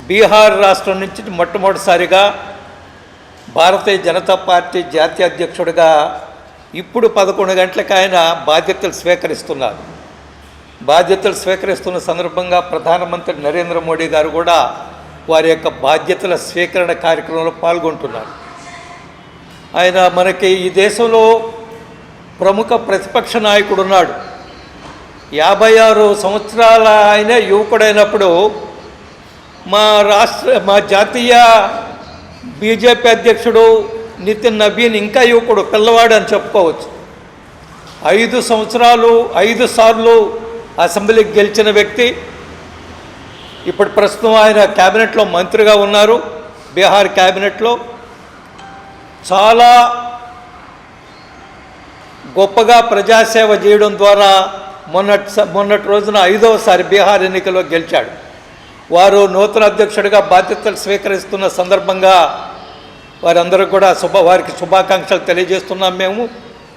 బీహార్ రాష్ట్రం నుంచి మొట్టమొదటిసారిగా భారతీయ జనతా పార్టీ జాతీయ అధ్యక్షుడిగా ఇప్పుడు 11 గంటలకు ఆయన బాధ్యతలు స్వీకరిస్తున్నారు. బాధ్యతలు స్వీకరిస్తున్న సందర్భంగా ప్రధానమంత్రి నరేంద్ర మోడీ గారు కూడా వారి యొక్క బాధ్యతల స్వీకరణ కార్యక్రమంలో పాల్గొంటున్నారు. ఆయన మనకి ఈ దేశంలో ప్రముఖ ప్రతిపక్ష నాయకుడు ఉన్నాడు. 56 సంవత్సరాల ఆయన యువకుడైనప్పుడు మా జాతీయ బీజేపీ అధ్యక్షుడు నితిన్ నబీన్ ఇంకా యువకుడు, పిల్లవాడు అని చెప్పుకోవచ్చు. 5 సంవత్సరాలు 5 సార్లు అసెంబ్లీకి గెలిచిన వ్యక్తి. ఇప్పుడు ప్రస్తుతం ఆయన క్యాబినెట్లో మంత్రిగా ఉన్నారు. బీహార్ క్యాబినెట్లో చాలా గొప్పగా ప్రజాసేవ చేయడం ద్వారా మొన్నటి రోజున 5వసారి బీహార్ ఎన్నికల్లో గెలిచాడు. వారు నూతన అధ్యక్షుడిగా బాధ్యతలు స్వీకరిస్తున్న సందర్భంగా వారందరూ కూడా వారికి శుభాకాంక్షలు తెలియజేస్తున్నాం. మేము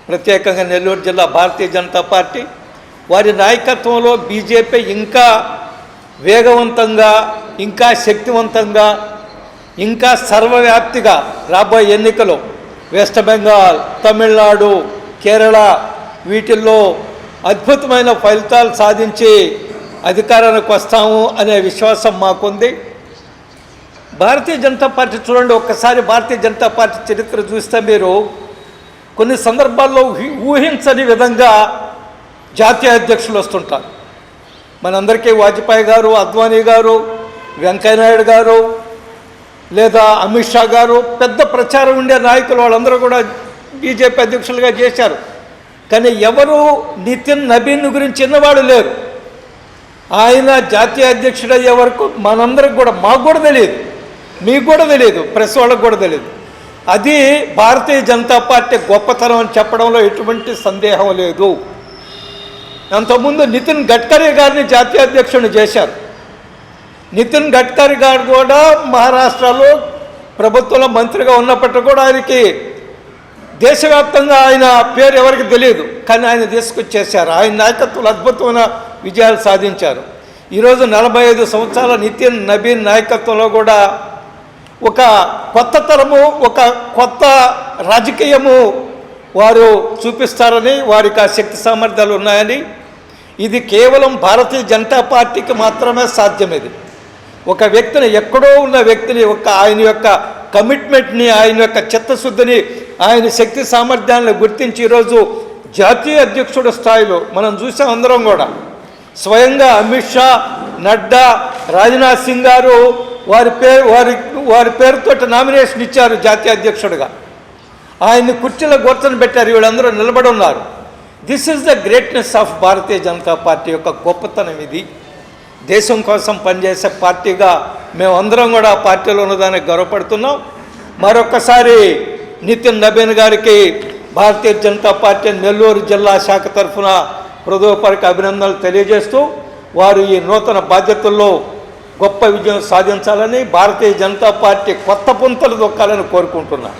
ప్రత్యేకంగా నెల్లూరు జిల్లా భారతీయ జనతా పార్టీ వారి నాయకత్వంలో బీజేపీ ఇంకా వేగవంతంగా, ఇంకా శక్తివంతంగా, ఇంకా సర్వవ్యాప్తిగా రాబోయే ఎన్నికలు వెస్ట్ బెంగాల్, తమిళనాడు, కేరళ వీటిల్లో అద్భుతమైన ఫలితాలు సాధించి అధికారానికి వస్తాము అనే విశ్వాసం మాకుంది. భారతీయ జనతా పార్టీ చూడండి, ఒక్కసారి భారతీయ జనతా పార్టీ చరిత్ర చూస్తే మీరు కొన్ని సందర్భాల్లో ఊహించని విధంగా జాతీయ అధ్యక్షులు వస్తుంటారు. మనందరికీ వాజ్పేయి గారు, అద్వానీ గారు, వెంకయ్యనాయుడు గారు, లేదా అమిత్ షా గారు పెద్ద ప్రచారం ఉండే నాయకులు, వాళ్ళందరూ కూడా బీజేపీ అధ్యక్షులుగా చేశారు. కానీ ఎవరు నితిన్ నబీన్ గురించి చిన్నవాడు లేరు. ఆయన జాతీయ అధ్యక్షుడు అయ్యే వరకు మనందరికి కూడా, మాకు కూడా తెలియదు, మీకు కూడా తెలియదు, ప్రెస్ వాళ్ళకు కూడా తెలియదు. అది భారతీయ జనతా పార్టీ గొప్పతనం అని చెప్పడంలో ఎటువంటి సందేహం లేదు. అంతకుముందు నితిన్ గడ్కరీ గారిని జాతీయ అధ్యక్షుడిని చేశారు. నితిన్ గడ్కరీ గారు కూడా మహారాష్ట్రలో ప్రభుత్వంలో మంత్రిగా ఉన్నప్పటికీ కూడా ఆయనకి దేశవ్యాప్తంగా ఆయన పేరు ఎవరికి తెలియదు. కానీ ఆయన తీసుకొచ్చేశారు. ఆయన నాయకత్వంలో అద్భుతమైన విజయాలు సాధించారు. ఈరోజు 45 సంవత్సరాల నితిన్ నబీన్ నాయకత్వంలో కూడా ఒక కొత్త తరము, ఒక కొత్త రాజకీయము వారు చూపిస్తారని, వారికి ఆ శక్తి సామర్థ్యాలు ఉన్నాయని, ఇది కేవలం భారతీయ జనతా పార్టీకి మాత్రమే సాధ్యం. ఇది ఒక వ్యక్తిని, ఎక్కడో ఉన్న వ్యక్తిని, ఆయన యొక్క కమిట్మెంట్ని, ఆయన యొక్క చిత్తశుద్ధిని, ఆయన శక్తి సామర్థ్యాలను గుర్తించి ఈరోజు జాతీయ అధ్యక్షుడు స్థాయిలో మనం చూసాం. అందరం కూడా స్వయంగా అమిత్ షా, నడ్డా, రాజ్నాథ్ సింగ్ గారు వారి పేరుతో నామినేషన్ ఇచ్చారు జాతీయ అధ్యక్షుడిగా. ఆయన్ని కుర్చీలో కూర్చొని పెట్టారు. వీళ్ళందరూ నిలబడి ఉన్నారు. This is the greatness of Bharatiya Janata party యొక్క గొప్పతనం. ఇది దేశం కోసం పనిచేసే పార్టీగా మేమందరం కూడా ఆ పార్టీలో ఉన్నదానికి గర్వపడుతున్నాం. మరొకసారి నితిన్ నబీన్ గారికి భారతీయ జనతా పార్టీ నెల్లూరు జిల్లా శాఖ తరఫున హృదయపూర్వక అభినందనలు తెలియజేస్తూ, వారు ఈ నూతన బాధ్యతల్లో గొప్ప విజయం సాధించాలని, భారతీయ జనతా పార్టీ కొత్త పుంతలు దొక్కాలని కోరుకుంటున్నారు.